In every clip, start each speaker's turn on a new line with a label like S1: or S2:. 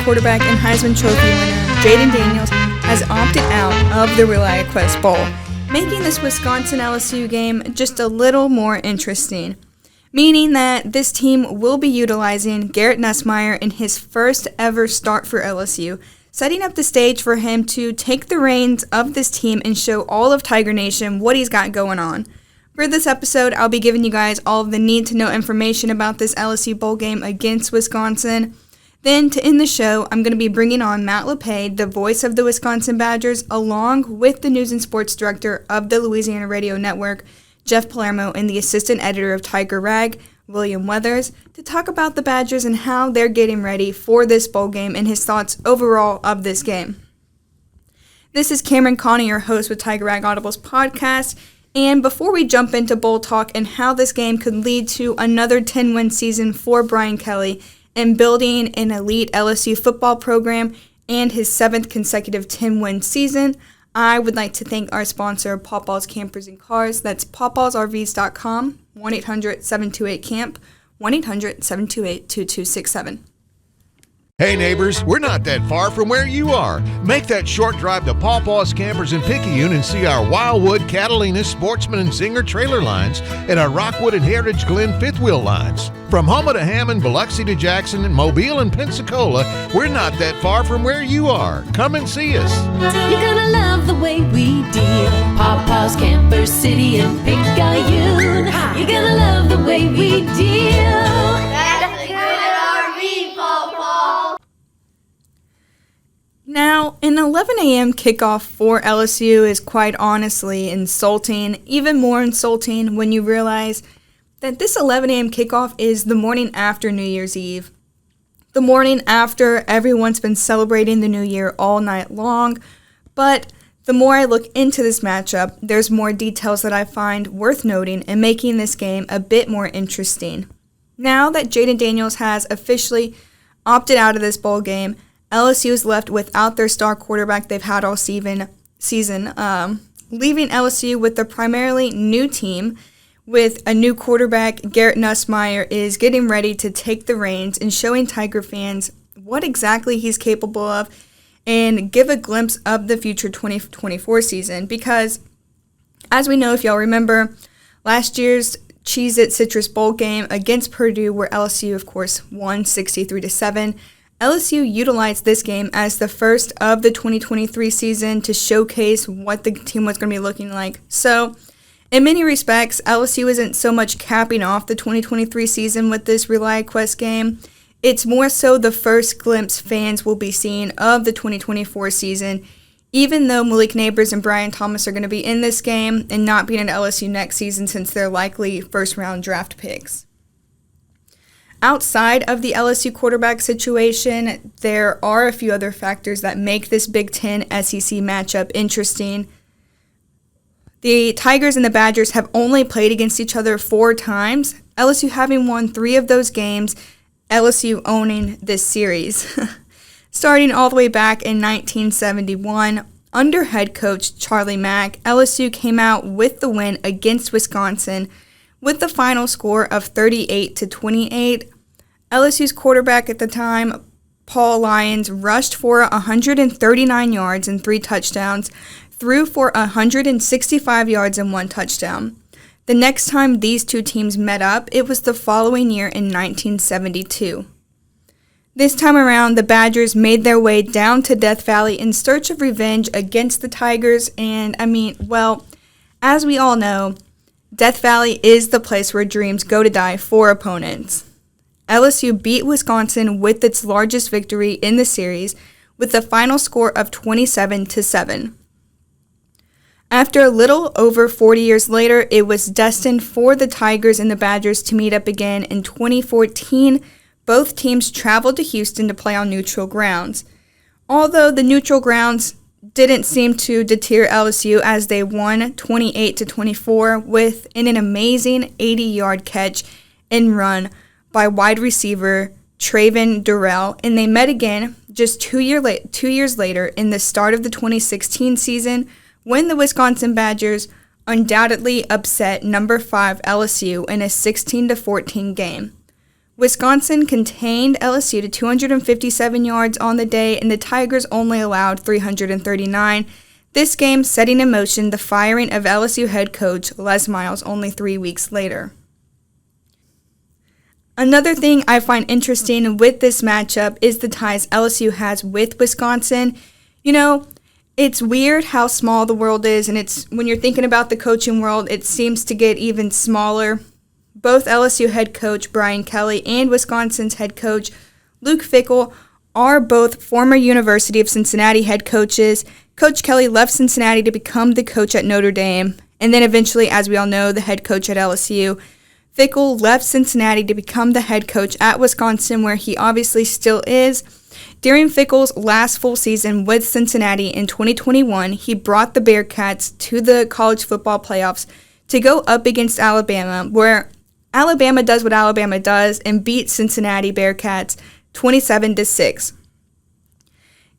S1: quarterback and Heisman Trophy winner Jayden Daniels has opted out of the Reliaquest Bowl, making this Wisconsin-LSU game just a little more interesting, meaning that this team will be utilizing Garrett Nussmeier in his first ever start for LSU, setting up the stage for him to take the reins of this team and show all of Tiger Nation what he's got going on. For this episode, I'll be giving you guys all of the need-to-know information about this LSU bowl game against Wisconsin. Then, to end the show, I'm going to be bringing on Matt LePay, the voice of the Wisconsin Badgers, along with the news and sports director of the Louisiana Radio Network, Jeff Palermo, and the assistant editor of Tiger Rag, William Weathers, to talk about the Badgers and how they're getting ready for this bowl game and his thoughts overall of this game. This is Camryn Conner, your host with Tiger Rag Audibles podcast. And before we jump into bowl talk and how this game could lead to another 10-win season for Brian Kelly and building an elite LSU football program and his 7th consecutive 10-win season, I would like to thank our sponsor, Pawpaw's Campers and Cars. That's pawpawsrvs.com, 1-800-728-CAMP, 1-800-728-2267.
S2: Hey neighbors, we're not that far from where you are. Make that short drive to Pawpaw's Campers in Picayune and see our Wildwood, Catalina, Sportsman, and Zinger trailer lines and our Rockwood and Heritage Glen fifth wheel lines. From Houma to Hammond, Biloxi to Jackson, and Mobile and Pensacola, we're not that far from where you are. Come and see us.
S3: You're gonna love the way we deal. Pawpaw's Camper City and Picayune. You're gonna love the way we deal.
S1: Now, an 11 a.m. kickoff for LSU is quite honestly insulting, even more insulting when you realize that this 11 a.m. kickoff is the morning after New Year's Eve, the morning after everyone's been celebrating the new year all night long. But the more I look into this matchup, there's more details that I find worth noting and making this game a bit more interesting. Now that Jayden Daniels has officially opted out of this bowl game, LSU is left without their star quarterback they've had all season, leaving LSU with a primarily new team with a new quarterback. Garrett Nussmeier is getting ready to take the reins and showing Tiger fans what exactly he's capable of and give a glimpse of the future 2024 season. Because, as we know, if y'all remember, last year's Cheez-It Citrus Bowl game against Purdue, where LSU, of course, won 63-7, LSU utilized this game as the first of the 2023 season to showcase what the team was going to be looking like. So, in many respects, LSU isn't so much capping off the 2023 season with this Reliaquest game. It's more so the first glimpse fans will be seeing of the 2024 season, even though Malik Neighbors and Brian Thomas are going to be in this game and not being at LSU next season since they're likely first-round draft picks. Outside of the LSU quarterback situation, there are a few other factors that make this Big Ten SEC matchup interesting. The Tigers and the Badgers have only played against each other 4 times, LSU having won 3 of those games, LSU owning this series. Starting all the way back in 1971, under head coach Charlie Mack, LSU came out with the win against Wisconsin with the final score of 38-28. LSU's quarterback at the time, Paul Lyons, rushed for 139 yards and 3 touchdowns, threw for 165 yards and 1 touchdown. The next time these two teams met up, it was the following year in 1972. This time around, the Badgers made their way down to Death Valley in search of revenge against the Tigers, and as we all know, Death Valley is the place where dreams go to die for opponents. LSU beat Wisconsin with its largest victory in the series with a final score of 27-7. After a little over 40 years later, it was destined for the Tigers and the Badgers to meet up again in 2014. Both teams traveled to Houston to play on neutral grounds. Although the neutral grounds didn't seem to deter LSU as they won 28-24 with an amazing 80-yard catch and run by wide receiver Traven Durrell, and they met again just 2 years later in the start of the 2016 season when the Wisconsin Badgers undoubtedly upset number 5 LSU in a 16-14 game. Wisconsin contained LSU to 257 yards on the day, and the Tigers only allowed 339. This game setting in motion the firing of LSU head coach Les Miles only 3 weeks later. Another thing I find interesting with this matchup is the ties LSU has with Wisconsin. You know, it's weird how small the world is, and it's when you're thinking about the coaching world, it seems to get even smaller. Both LSU head coach Brian Kelly and Wisconsin's head coach Luke Fickell are both former University of Cincinnati head coaches. Coach Kelly left Cincinnati to become the coach at Notre Dame, and then eventually, as we all know, the head coach at LSU. Fickell left Cincinnati to become the head coach at Wisconsin, where he obviously still is. During Fickell's last full season with Cincinnati in 2021, he brought the Bearcats to the college football playoffs to go up against Alabama, where Alabama does what Alabama does and beat Cincinnati Bearcats 27-6.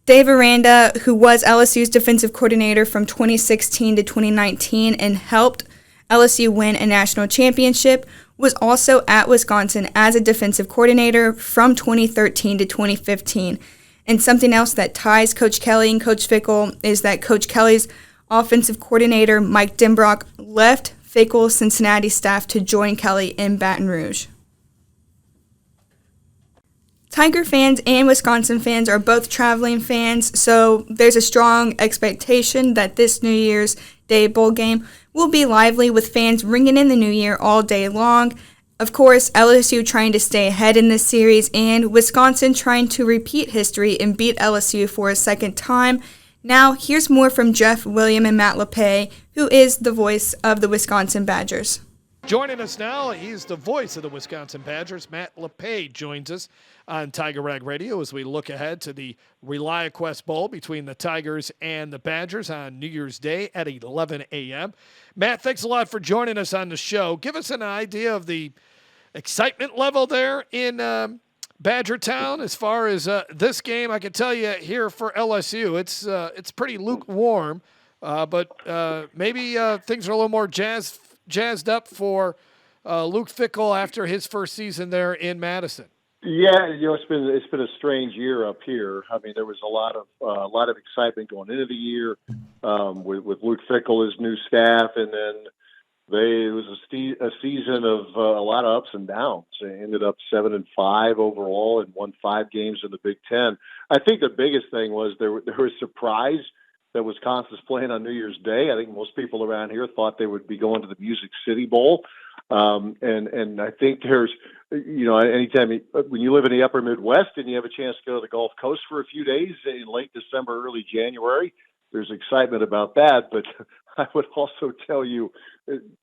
S1: Dave Aranda, who was LSU's defensive coordinator from 2016 to 2019 and helped LSU win a national championship, was also at Wisconsin as a defensive coordinator from 2013 to 2015. And something else that ties Coach Kelly and Coach Fickell is that Coach Kelly's offensive coordinator, Mike Denbrock, left Fickell's Cincinnati staff to join Kelly in Baton Rouge. Tiger fans and Wisconsin fans are both traveling fans, so there's a strong expectation that this New Year's Day bowl game will be lively with fans ringing in the new year all day long. Of course, LSU trying to stay ahead in this series and Wisconsin trying to repeat history and beat LSU for a second time. Now, here's more from Jeff William and Matt LePay, who is the voice of the Wisconsin Badgers.
S4: Joining us now, he's the voice of the Wisconsin Badgers. Matt LePay joins us on Tiger Rag Radio as we look ahead to the Reliaquest Bowl between the Tigers and the Badgers on New Year's Day at 11 a.m. Matt, thanks a lot for joining us on the show. Give us an idea of the excitement level there in Badger Town as far as this game. I can tell you here for LSU, it's pretty lukewarm, but maybe things are a little more jazzed up for Luke Fickell after his first season there in Madison.
S5: Yeah, it's been a strange year up here. I mean, there was a lot of excitement going into the year with Luke Fickell, his new staff, and then it was a season of a lot of ups and downs. They ended up 7-5 overall and won 5 games in the Big Ten. I think the biggest thing was there was surprise that Wisconsin's playing on New Year's Day. I think most people around here thought they would be going to the Music City Bowl. And I think there's, anytime when you live in the upper Midwest and you have a chance to go to the Gulf Coast for a few days in late December, early January, there's excitement about that. But I would also tell you,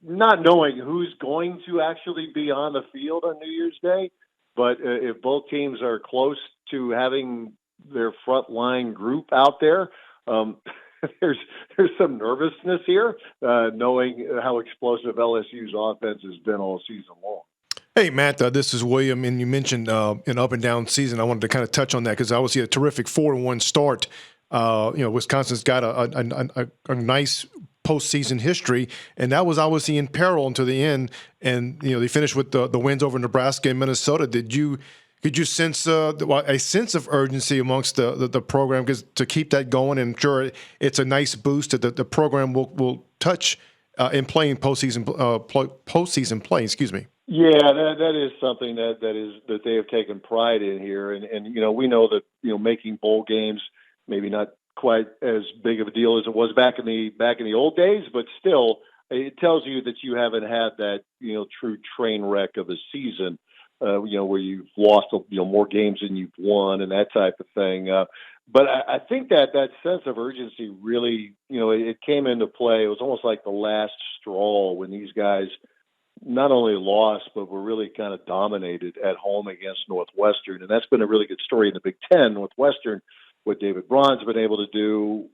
S5: not knowing who's going to actually be on the field on New Year's Day, but if both teams are close to having their front line group out there, there's some nervousness here, knowing how explosive LSU's offense has been all season long.
S6: Hey, Matt, this is William, and you mentioned an up and down season. I wanted to kind of touch on that because obviously a terrific 4-1 start. Wisconsin's got a nice postseason history, and that was obviously in peril until the end. And they finished with the wins over Nebraska and Minnesota. Could you sense a sense of urgency amongst the program to keep that going? And I'm sure it's a nice boost that the program will touch in playing postseason play. Excuse me.
S5: Yeah, that is something that they have taken pride in here, and we know that making bowl games maybe not quite as big of a deal as it was back in the old days, but still it tells you that you haven't had that true train wreck of a season. Where you've lost, more games than you've won and that type of thing. But I think that sense of urgency really, it came into play. It was almost like the last straw when these guys not only lost, but were really kind of dominated at home against Northwestern. And that's been a really good story in the Big Ten. Northwestern, what David Braun's been able to do,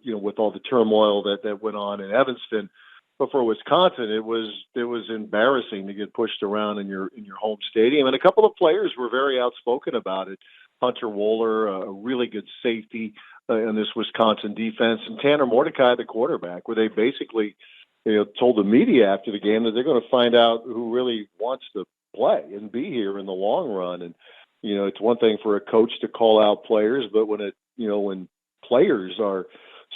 S5: with all the turmoil that went on in Evanston. But for Wisconsin, it was embarrassing to get pushed around in your home stadium, and a couple of players were very outspoken about it. Hunter Wohler, a really good safety in this Wisconsin defense, and Tanner Mordecai, the quarterback, where they basically told the media after the game that they're going to find out who really wants to play and be here in the long run. And, it's one thing for a coach to call out players, but when players are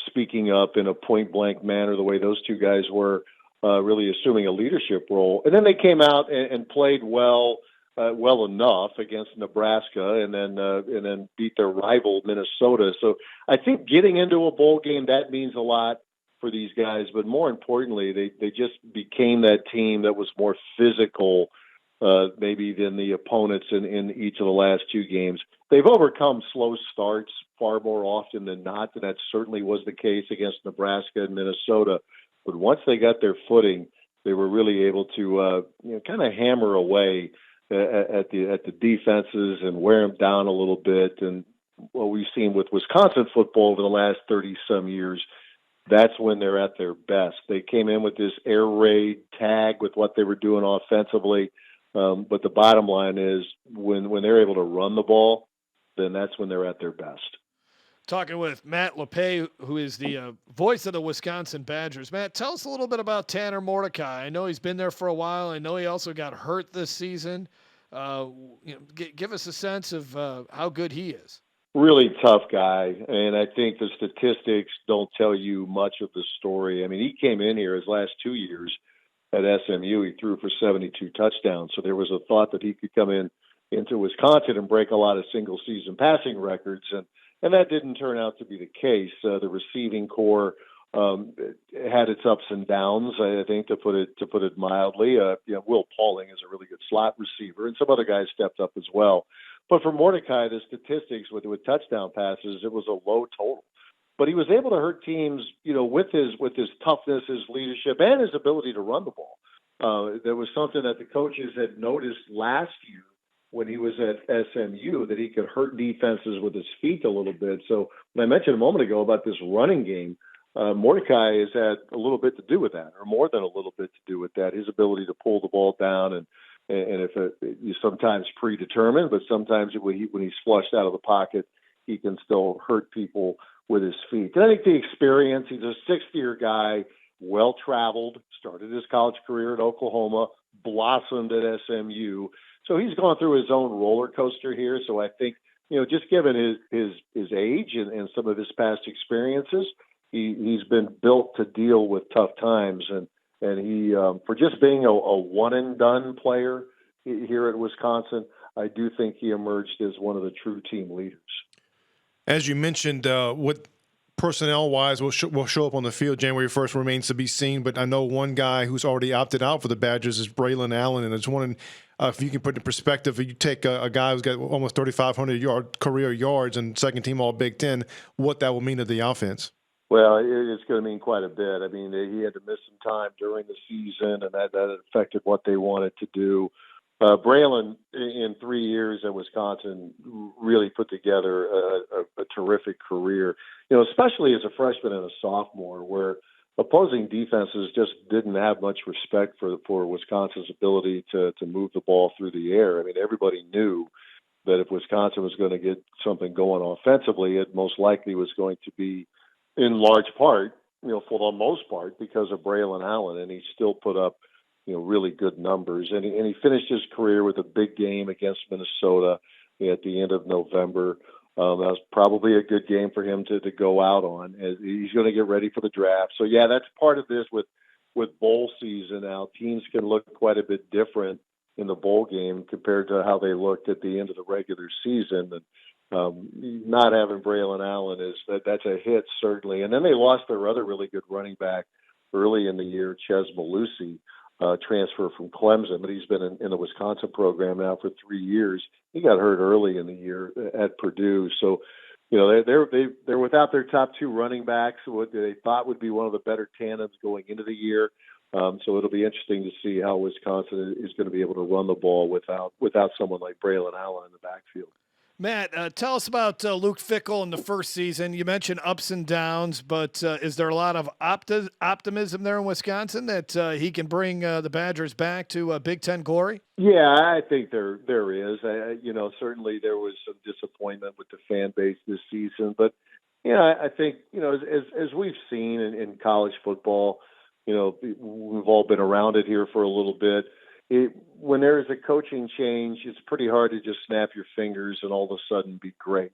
S5: speaking up in a point blank manner, the way those two guys were, really assuming a leadership role. And then they came out and played well enough against Nebraska, and then beat their rival Minnesota. So I think getting into a bowl game, that means a lot for these guys. But more importantly, they just became that team that was more physical, maybe than the opponents in each of the last two games. They've overcome slow starts far more often than not, and that certainly was the case against Nebraska and Minnesota. But once they got their footing, they were really able to kind of hammer away at the defenses and wear them down a little bit. And what we've seen with Wisconsin football over the last 30-some years, that's when they're at their best. They came in with this air raid tag with what they were doing offensively. But the bottom line is when they're able to run the ball, then that's when they're at their best.
S4: Talking with Matt LePay, who is the voice of the Wisconsin Badgers. Matt, tell us a little bit about Tanner Mordecai. I know he's been there for a while. I know he also got hurt this season. Give us a sense of how good he is.
S5: Really tough guy, and I think the statistics don't tell you much of the story. I mean, he came in here his last 2 years at SMU. He threw for 72 touchdowns, so there was a thought that he could come into Wisconsin and break a lot of single-season passing records, and that didn't turn out to be the case. The receiving core had its ups and downs, I think, to put it mildly. Will Pauling is a really good slot receiver, and some other guys stepped up as well. But for Mordecai, the statistics with touchdown passes, it was a low total. But he was able to hurt teams, with his toughness, his leadership, and his ability to run the ball. There was something that the coaches had noticed last year when he was at SMU, that he could hurt defenses with his feet a little bit. So when I mentioned a moment ago about this running game, Mordecai has had a little bit to do with that, or more than a little bit to do with that. His ability to pull the ball down, and if you sometimes predetermined, but sometimes when he's flushed out of the pocket, he can still hurt people with his feet. And I think the experience, he's a sixth-year guy, well-traveled, started his college career at Oklahoma, blossomed at SMU. So he's gone through his own roller coaster here. So I think, just given his age and some of his past experiences, he's been built to deal with tough times. And he, for just being a one-and-done player here at Wisconsin, I do think he emerged as one of the true team leaders.
S6: As you mentioned, what personnel-wise will show up on the field January 1st remains to be seen, but I know one guy who's already opted out for the Badgers is Braylon Allen, and I was wondering if you can put in perspective, if you take a guy who's got almost 3,500 career yards and second-team All-Big Ten, what that will mean to the offense.
S5: Well, it's going to mean quite a bit. I mean, he had to miss some time during the season, and that affected what they wanted to do. Braylon, in 3 years at Wisconsin, really put together a terrific career, especially as a freshman and a sophomore, where opposing defenses just didn't have much respect for Wisconsin's ability to move the ball through the air. I mean, everybody knew that if Wisconsin was going to get something going offensively, it most likely was going to be in large part, for the most part, because of Braylon Allen, and he still put up really good numbers. And he finished his career with a big game against Minnesota at the end of November. That was probably a good game for him to go out on, as he's going to get ready for the draft. So, yeah, that's part of this with bowl season now. Teams can look quite a bit different in the bowl game compared to how they looked at the end of the regular season. And not having Braylon Allen that's a hit, certainly. And then they lost their other really good running back early in the year, Ches Malusi, transfer from Clemson, but he's been in the Wisconsin program now for 3 years. He got hurt early in the year at Purdue. So, they're without their top two running backs, what they thought would be one of the better tandems going into the year. So it'll be interesting to see how Wisconsin is going to be able to run the ball without someone like Braylon Allen in the backfield.
S4: Matt, tell us about Luke Fickell in the first season. You mentioned ups and downs, but is there a lot of optimism there in Wisconsin that he can bring the Badgers back to Big Ten glory?
S5: Yeah, I think there is. Certainly there was some disappointment with the fan base this season, but I think as we've seen in college football, we've all been around it here for a little bit. when there is a coaching change, it's pretty hard to just snap your fingers and all of a sudden be great.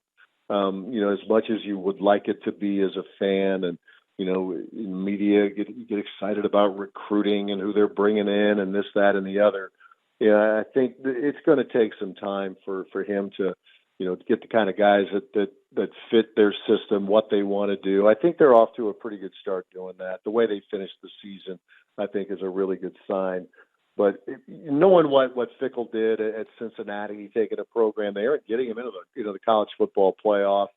S5: As much as you would like it to be as a fan, and in media get excited about recruiting and who they're bringing in and this, that, and the other. Yeah, I think it's going to take some time for him to, get the kind of guys that fit their system, what they want to do. I think they're off to a pretty good start doing that. The way they finished the season, I think, is a really good sign. But knowing what Fickell did at Cincinnati, taking a program there and getting him into the college football playoff,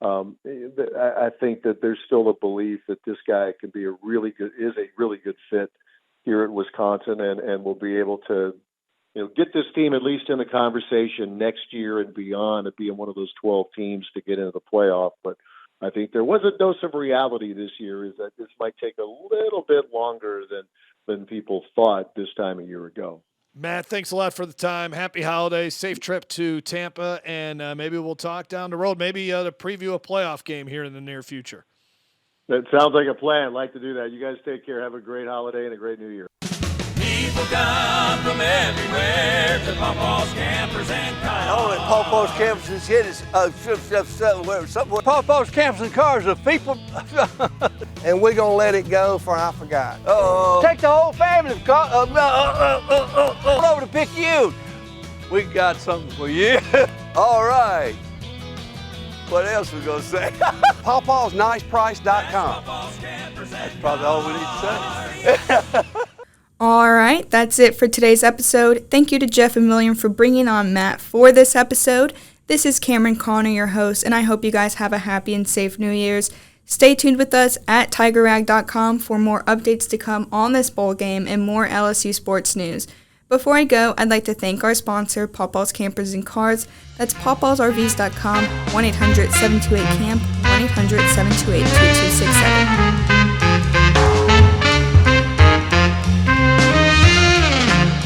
S5: I think that there's still a belief that this guy can be a really good fit here at Wisconsin, and will be able to get this team at least in the conversation next year and beyond of being one of those 12 teams to get into the playoff. But I think there was a dose of reality this year, is that this might take a little bit longer than people thought this time a year ago.
S4: Matt, thanks a lot for the time. Happy holidays, safe trip to Tampa, and maybe we'll talk down the road, maybe to preview a playoff game here in the near future.
S5: That sounds like a plan. I'd like to do that. You guys take care. Have a great holiday and a great new year.
S7: People come from everywhere to Pawpaw's Campers and Cars.
S8: Only Pawpaw's Campers and Shit is Pawpaw's Campers and Cars are people. And we're going to let it go for I forgot. Take the whole family over to Picayune. We got something for you. All right. What else we going to say? PawpawsNicePrice.com. That's probably all we need to say.
S1: All right, that's it for today's episode. Thank you to Jeff and William for bringing on Matt for this episode. This is Camryn Conner, your host, and I hope you guys have a happy and safe New Year's. Stay tuned with us at TigerRag.com for more updates to come on this bowl game and more LSU sports news. Before I go, I'd like to thank our sponsor, Pawpaw's Campers and Cars. That's pawpawsrvs.com, 1-800-728-CAMP, 1-800-728-2267.